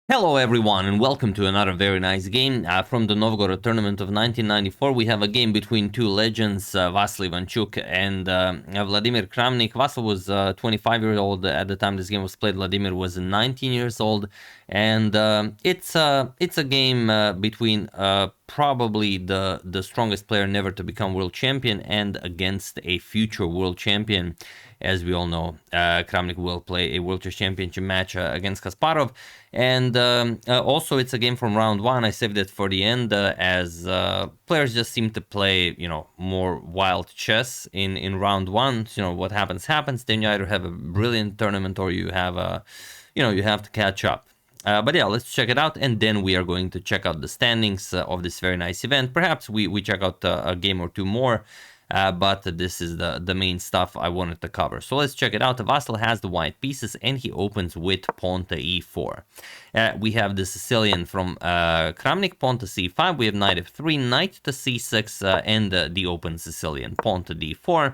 Hello everyone and welcome to another very nice game from the Novgorod tournament of 1994. We have a game between two legends, Vasyl Ivanchuk and Vladimir Kramnik. Vasyl was 25 years old at the time this game was played. Vladimir was 19 years old, and it's a game between probably the strongest player never to become world champion and against a future world champion. As we all know, Kramnik will play a World Chess Championship match against Kasparov. And also, it's a game from round one. I saved it for the end as players just seem to play, more wild chess in round one. What happens, happens. Then you either have a brilliant tournament or you have you have to catch up. But yeah, let's check it out, and then we are going to check out the standings of this very nice event. Perhaps we check out a game or two more. But this is the main stuff I wanted to cover. So let's check it out. Vasyl has the white pieces and he opens with pawn to e4. We have the Sicilian from Kramnik, pawn to c5. We have knight f3, knight to c6, and the open Sicilian, pawn to d4.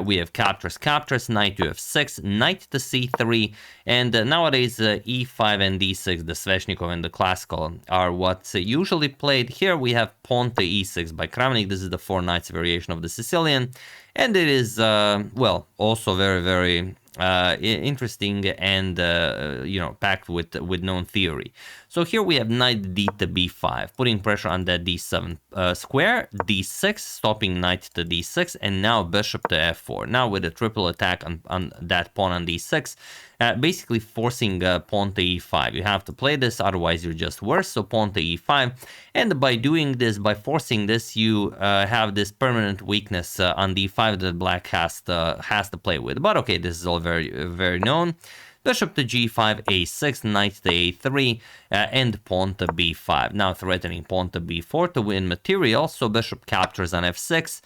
We have captures, knight to f6, knight to c3, and nowadays e5 and d6, the Sveshnikov and the classical, are what's usually played. Here we have pawn to e6 by Kramnik. This is the four knights variation of the Sicilian, and it is well, also very, very interesting and packed with known theory. So here we have knight d to b5, putting pressure on that d7 square, d6, stopping knight to d6, and now bishop to f4. Now with a triple attack on that pawn on d6, basically forcing pawn to e5. You have to play this, otherwise you're just worse. So pawn to e5, and by doing this, by forcing this, you have this permanent weakness on d5 that black has to play with. But okay, this is all very, very known. Bishop to g5, a6, knight to a3, and pawn to b5. Now threatening pawn to b4 to win material, so bishop captures on f6.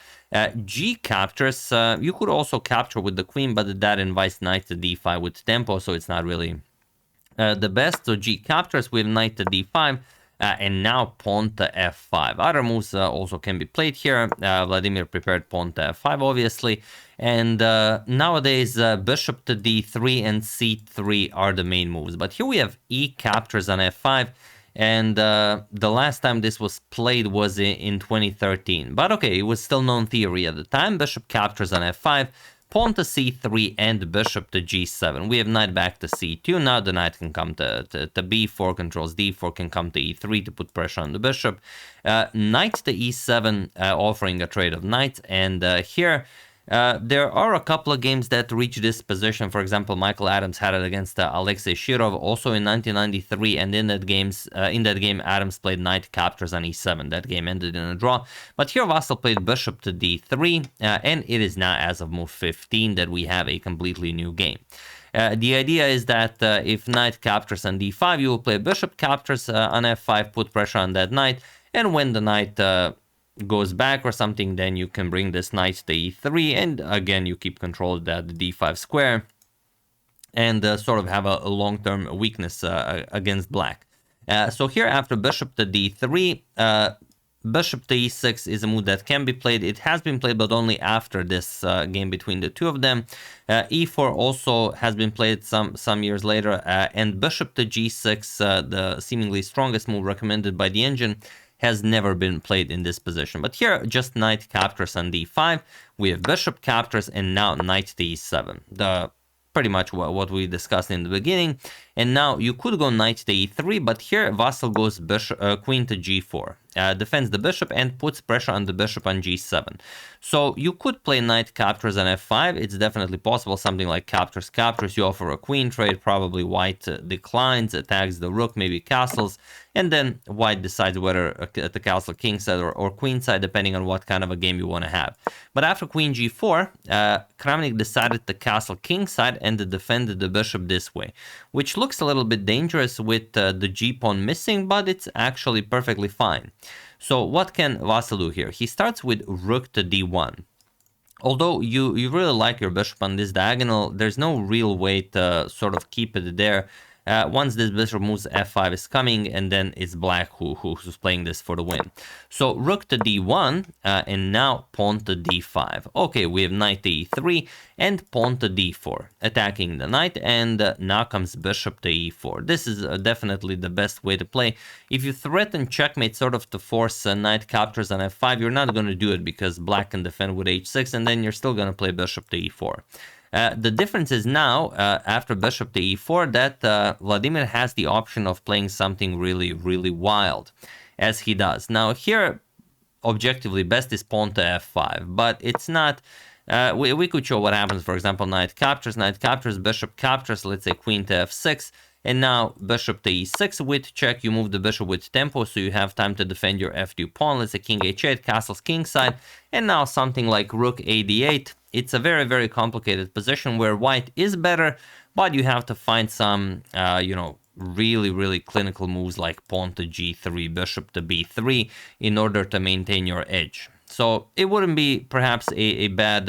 G captures, you could also capture with the queen, but that invites knight to d5 with tempo, so it's not really the best. So G captures with knight to d5. And now pawn to f5. Other moves also can be played here. Vladimir prepared pawn to f5, obviously. And nowadays, bishop to d3 and c3 are the main moves. But here we have e captures on f5. And the last time this was played was in 2013. But okay, it was still known theory at the time. Bishop captures on f5. Pawn to c3 and bishop to g7. We have knight back to c2. Now the knight can come to b4, controls d4, can come to e3 to put pressure on the bishop. Knight to e7, offering a trade of knights. And here, there are a couple of games that reach this position. For example, Michael Adams had it against Alexei Shirov, also in 1993, and in that game, Adams played knight captures on e7. That game ended in a draw. But here, Vasyl played bishop to d3, and it is now, as of move 15, that we have a completely new game. The idea is that if knight captures on d5, you will play bishop captures on f5, put pressure on that knight, and when the knight goes back or something, then you can bring this knight to e3, and again you keep control of that d5 square and sort of have a long-term weakness against black. So here, after bishop to d3, bishop to e6 is a move that can be played. It has been played, but only after this game between the two of them. e4 also has been played some years later, and bishop to g6, the seemingly strongest move recommended by the engine, has never been played in this position. But here, just knight captures on d5. We have bishop captures, and now knight to e7. Pretty much what we discussed in the beginning. And now you could go knight to e3, but here Vasyl goes queen to g4. Defends the bishop and puts pressure on the bishop on g7. So you could play knight captures on f5. It's definitely possible. Something like captures. You offer a queen trade. Probably white declines, attacks the rook, maybe castles. And then white decides whether at the castle king side or queen side, depending on what kind of a game you want to have. But after queen g4, Kramnik decided to castle king side and to defend the bishop this way, which looks a little bit dangerous with the g-pawn missing, but it's actually perfectly fine. So what can Vasyl do here? He starts with rook to d1. Although you really like your bishop on this diagonal, there's no real way to sort of keep it there. Once this bishop moves, f5 is coming, and then it's black who's playing this for the win. So rook to d1, and now pawn to d5. Okay, we have knight to e3 and pawn to d4, attacking the knight, and now comes bishop to e4. This is definitely the best way to play. If you threaten checkmate sort of to force knight captures on f5, you're not going to do it because black can defend with h6, and then you're still going to play bishop to e4. The difference is now, after bishop to e4, that Vladimir has the option of playing something really wild, as he does. Now here, objectively, best is pawn to f5, but it's not... we could show what happens, for example, knight captures, bishop captures, let's say queen to f6, and now bishop to e6 with check, you move the bishop with tempo, so you have time to defend your f2 pawn, let's say king h8, castles kingside, and now something like rook a d8. It's a very complicated position where white is better, but you have to find some, you know, really clinical moves like pawn to g3, bishop to b3 in order to maintain your edge. So it wouldn't be perhaps a bad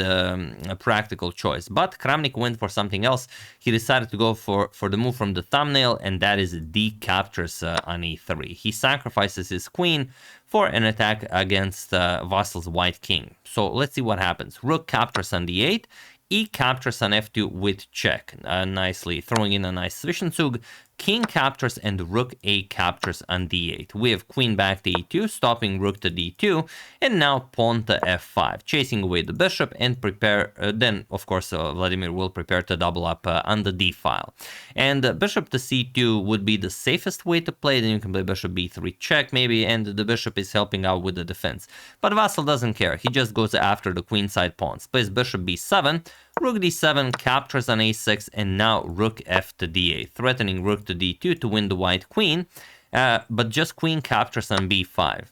practical choice. But Kramnik went for something else. He decided to go for the move from the thumbnail, and that is d captures on e3. He sacrifices his queen for an attack against Vasyl's white king. So let's see what happens. Rook captures on d8. E captures on f2 with check, nicely throwing in a nice Zwischenzug. King captures and rook a captures on d8. We have queen back to e2, stopping rook to d2, and now pawn to f5, chasing away the bishop and prepare. Then, of course, Vladimir will prepare to double up on the d file. And bishop to c2 would be the safest way to play. Then you can play bishop b3 check maybe, and the bishop is helping out with the defense. But Vasyl doesn't care. He just goes after the queenside pawns. Plays bishop b7. Rook d7 captures on a6, and now rook f to d8, threatening rook to d2 to win the white queen, but just queen captures on b5,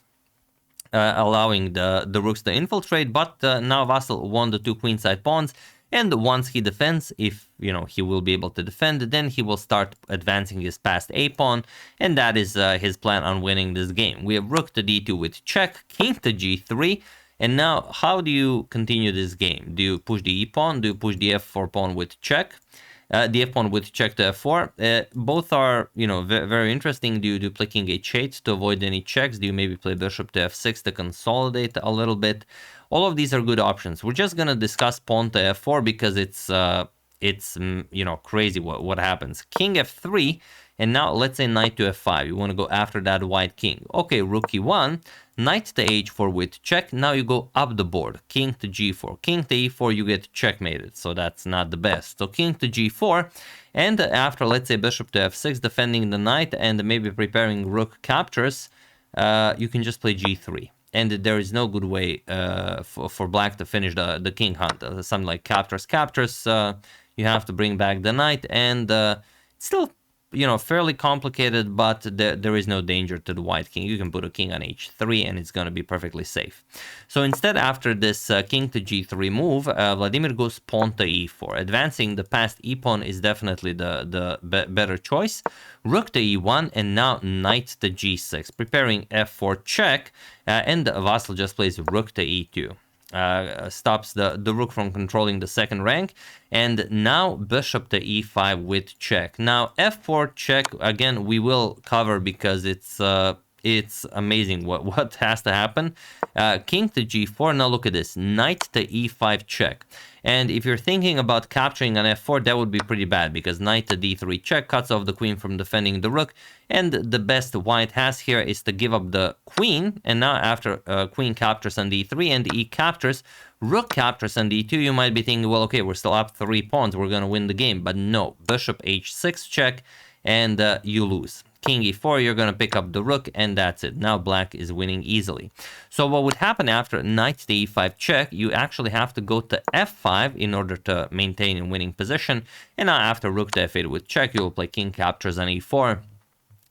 allowing the rooks to infiltrate. But now Vasyl won the two queenside pawns, and once he defends, if you know he will be able to defend, then he will start advancing his past a pawn, and that is his plan on winning this game. We have rook to d2 with check, king to g3. And now, how do you continue this game? Do you push the e-pawn? Do you push the f4 pawn with check? The f-pawn with check to f4? Both are, you know, very interesting. Do you play king h8 to avoid any checks? Do you maybe play bishop to f6 to consolidate a little bit? All of these are good options. We're just going to discuss pawn to f4 because it's you know, crazy what happens. King f3, and now let's say knight to f5. You want to go after that white king. Okay, rook e1. Knight to h4 with check. Now you go up the board. King to g4. King to e4, you get checkmated. So that's not the best. So king to g4. And after, let's say, bishop to f6, defending the knight and maybe preparing rook captures, you can just play g3. And there is no good way for black to finish the king hunt. Something like captures. You have to bring back the knight. And it's still, you know, fairly complicated, but there is no danger to the white king. You can put a king on h3 and it's going to be perfectly safe. So instead, after this king to g3 move, Vladimir goes pawn to e4. Advancing the past e-pawn is definitely the better choice. Rook to e1, and now knight to g6, preparing f4 check, and Vasyl just plays rook to e2. Stops the rook from controlling the second rank, and now bishop to e5 with check. Now f4 check, again, we will cover because it's amazing what has to happen. King to g4. Now look at this, knight to e5 check. And if you're thinking about capturing on f4, that would be pretty bad because knight to d3 check cuts off the queen from defending the rook. And the best white has here is to give up the queen. And now after queen captures on d3 and e captures, rook captures on d2, you might be thinking, well, okay, we're still up 3 pawns, we're going to win the game. But no, bishop h6 check, and you lose. King e4, you're going to pick up the rook, and that's it. Now black is winning easily. So what would happen after knight to e5 check, you actually have to go to f5 in order to maintain a winning position. And now after rook to f8 with check, you will play king captures on e4.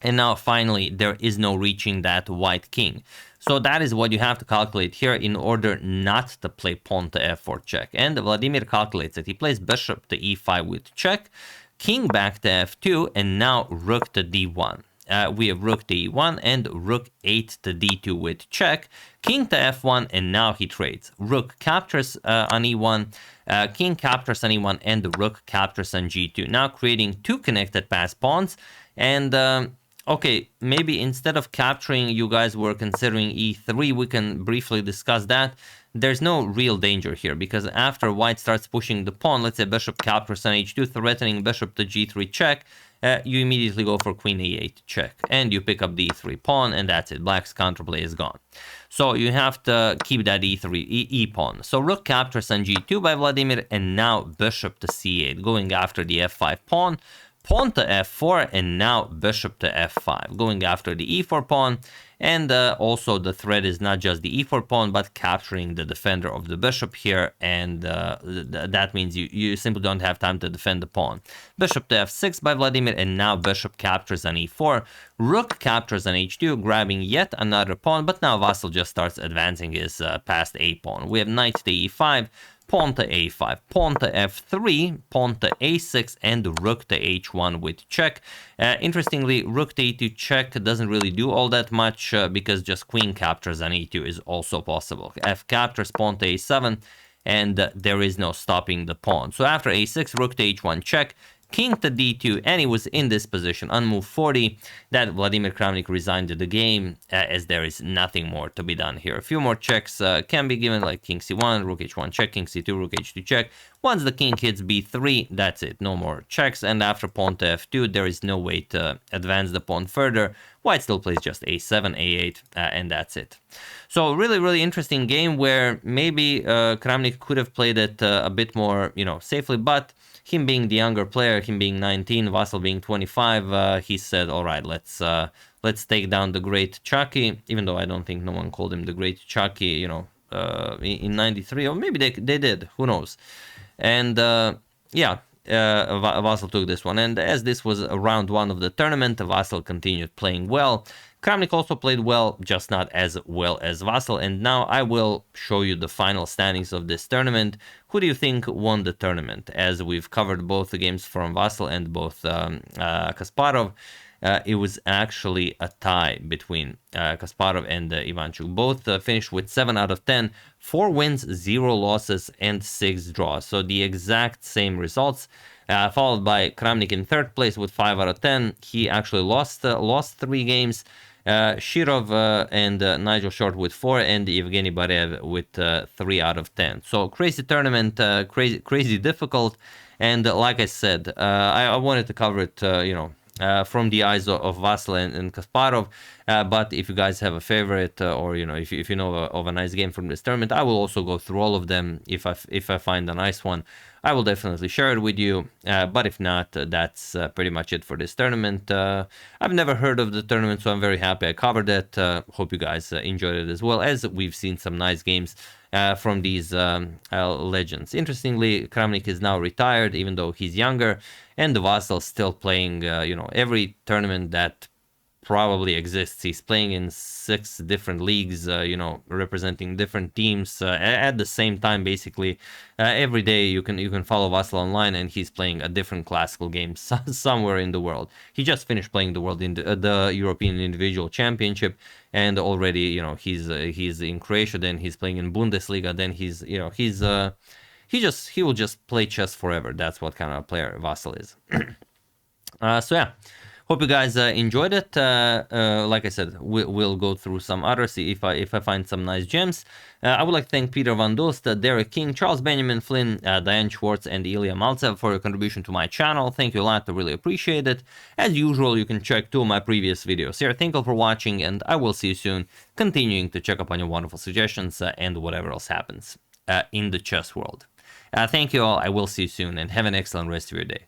And now finally, there is no reaching that white king. So that is what you have to calculate here in order not to play pawn to f4 check. And Vladimir calculates it. He plays bishop to e5 with check, king back to f2, and now rook to d1. we have rook to e1 and rook 8 to d2 with check, king to f1, and now he trades. Rook captures on e1, king captures on e1, and the rook captures on g2. Now creating two connected pass pawns, and okay, maybe instead of capturing, you guys were considering e3. We can briefly discuss that. There's no real danger here, because after white starts pushing the pawn, let's say bishop captures on h2, threatening bishop to g3 check, you immediately go for queen a8 check, and you pick up the e3 pawn, and that's it. Black's counterplay is gone. So you have to keep that e3 e pawn. So rook captures on g2 by Vladimir, and now bishop to c8, going after the f5 pawn. Pawn to f4, and now bishop to f5, going after the e4 pawn. And also the threat is not just the e4 pawn, but capturing the defender of the bishop here, and that means you simply don't have time to defend the pawn. Bishop to f6 by Vladimir, and now bishop captures on e4. Rook captures on h2, grabbing yet another pawn, but now Vasyl just starts advancing his past a pawn. We have knight to e5, pawn to a5, pawn to f3, pawn to a6, and rook to h1 with check. Interestingly, rook to e2 check doesn't really do all that much because just queen captures on e2 is also possible. F captures pawn to a7, and there is no stopping the pawn. So after a6, rook to h1 check, king to d2, and he was in this position on move 40 that Vladimir Kramnik resigned to the game, as there is nothing more to be done here. A few more checks can be given, like king c1, rook h1 check, king c2, rook h2 check. Once the king hits b3, that's it, no more checks, and after pawn to f2, there is no way to advance the pawn further. White still plays just a7, a8, and that's it. So really, really interesting game where maybe Kramnik could have played it a bit more, safely, but him being the younger player, him being 19, Vasyl being 25, he said, all right, let's take down the great Chucky, even though I don't think no one called him the great Chucky, in 93, or maybe they did, who knows. And yeah, Vasyl took this one, and as this was round one of the tournament, Vasyl continued playing well. Kramnik also played well, just not as well as Vasyl, and now I will show you the final standings of this tournament. Who do you think won the tournament? As we've covered both the games from Vasyl and both Kasparov, it was actually a tie between Kasparov and Ivanchuk. Both finished with 7 out of 10, 4 wins, 0 losses, and 6 draws. So the exact same results. Followed by Kramnik in third place with 5 out of 10. He actually lost 3 games. Shirov and Nigel Short with 4, and Evgeny Barev with 3 out of 10. So crazy tournament, crazy difficult, and like I said, I wanted to cover it, from the eyes of Vasyl and Kasparov. But if you guys have a favorite, or if you know of a nice game from this tournament, I will also go through all of them. If I find a nice one, I will definitely share it with you. But if not, that's pretty much it for this tournament. I've never heard of the tournament, so I'm very happy I covered it. Hope you guys enjoyed it as well, as we've seen some nice games from these legends. Interestingly, Kramnik is now retired, even though he's younger, and Vasyl still playing, every tournament that probably exists. He's playing in 6 different leagues, representing different teams at the same time. Basically, every day you can follow Vasyl online, and he's playing a different classical game somewhere in the world. He just finished playing the the European Individual Championship, and already he's in Croatia. Then he's playing in Bundesliga. Then he will just play chess forever. That's what kind of player Vasyl is. So yeah. Hope you guys enjoyed it. Like I said, we'll go through some others, see if I find some nice gems. I would like to thank Peter Van Dost, Derek King, Charles Benjamin Flynn, Diane Schwartz, and Ilya Maltsev for your contribution to my channel. Thank you a lot. I really appreciate it. As usual, you can check 2 of my previous videos here. Thank you for watching, and I will see you soon, continuing to check up on your wonderful suggestions and whatever else happens in the chess world. Thank you all. I will see you soon, and have an excellent rest of your day.